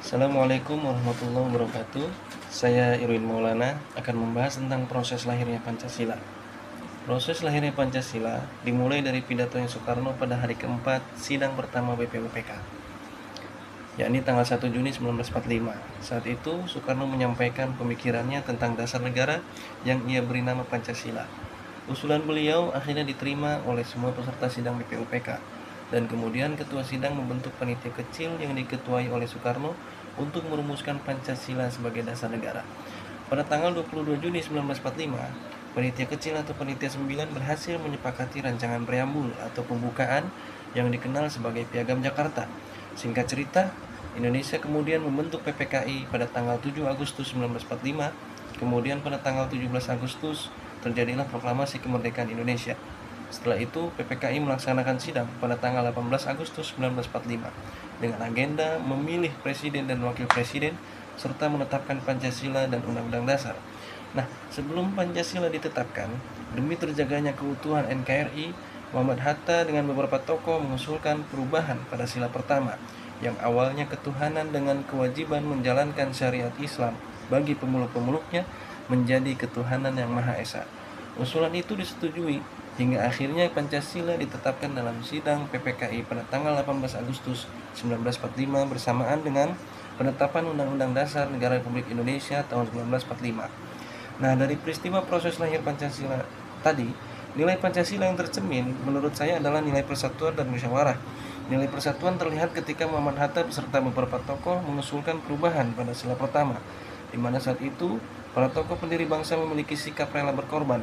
Assalamualaikum warahmatullahi wabarakatuh. Saya Irwin Maulana akan membahas tentang proses lahirnya Pancasila. Proses lahirnya Pancasila dimulai dari pidatonya Soekarno pada hari keempat sidang pertama BPUPK, yakni tanggal 1 Juni 1945. Saat itu Soekarno menyampaikan pemikirannya tentang dasar negara yang ia beri nama Pancasila. Usulan beliau akhirnya diterima oleh semua peserta sidang BPUPK, dan kemudian ketua sidang membentuk panitia kecil yang diketuai oleh Soekarno untuk merumuskan Pancasila sebagai dasar negara. Pada tanggal 22 Juni 1945, panitia kecil atau panitia 9 berhasil menyepakati rancangan preambul atau pembukaan yang dikenal sebagai Piagam Jakarta. Singkat cerita, Indonesia kemudian membentuk PPKI pada tanggal 7 Agustus 1945. Kemudian pada tanggal 17 Agustus terjadilah proklamasi kemerdekaan Indonesia. Setelah itu, PPKI melaksanakan sidang pada tanggal 18 Agustus 1945 dengan agenda memilih presiden dan wakil presiden serta menetapkan Pancasila dan Undang-Undang Dasar. Nah, sebelum Pancasila ditetapkan, demi terjaganya keutuhan NKRI, Muhammad Hatta dengan beberapa tokoh mengusulkan perubahan pada sila pertama, yang awalnya ketuhanan dengan kewajiban menjalankan syariat Islam bagi pemeluk-pemeluknya menjadi ketuhanan yang Maha Esa. Usulan itu disetujui hingga akhirnya Pancasila ditetapkan dalam sidang PPKI pada tanggal 18 Agustus 1945 bersamaan dengan penetapan Undang-Undang Dasar Negara Republik Indonesia tahun 1945. Nah, dari peristiwa proses lahir Pancasila tadi, nilai Pancasila yang tercermin menurut saya adalah nilai persatuan dan musyawarah. Nilai persatuan terlihat ketika Muhammad Hatta beserta beberapa tokoh mengusulkan perubahan pada sila pertama, di mana saat itu para tokoh pendiri bangsa memiliki sikap rela berkorban,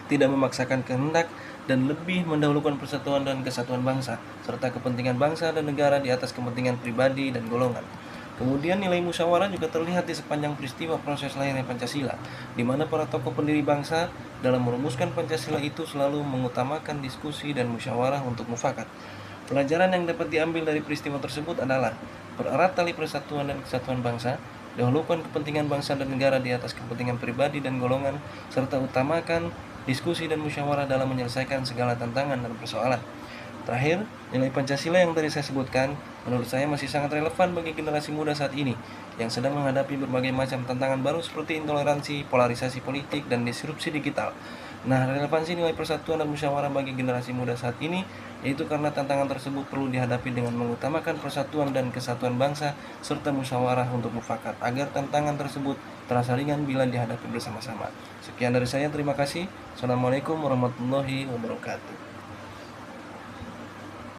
tidak memaksakan kehendak, dan lebih mendahulukan persatuan dan kesatuan bangsa, serta kepentingan bangsa dan negara di atas kepentingan pribadi dan golongan. Kemudian nilai musyawarah juga terlihat di sepanjang peristiwa proses lahirnya Pancasila, di mana para tokoh pendiri bangsa dalam merumuskan Pancasila itu selalu mengutamakan diskusi dan musyawarah untuk mufakat. Pelajaran yang dapat diambil dari peristiwa tersebut adalah pererat tali persatuan dan kesatuan bangsa, dahulukan kepentingan bangsa dan negara di atas kepentingan pribadi dan golongan, serta utamakan diskusi dan musyawarah dalam menyelesaikan segala tantangan dan persoalan. Terakhir, nilai Pancasila yang tadi saya sebutkan menurut saya masih sangat relevan bagi generasi muda saat ini yang sedang menghadapi berbagai macam tantangan baru seperti intoleransi, polarisasi politik, dan disrupsi digital. Nah, relevansi nilai persatuan dan musyawarah bagi generasi muda saat ini yaitu karena tantangan tersebut perlu dihadapi dengan mengutamakan persatuan dan kesatuan bangsa serta musyawarah untuk mufakat agar tantangan tersebut terasa ringan bila dihadapi bersama-sama. Sekian dari saya, terima kasih. Assalamualaikum warahmatullahi wabarakatuh.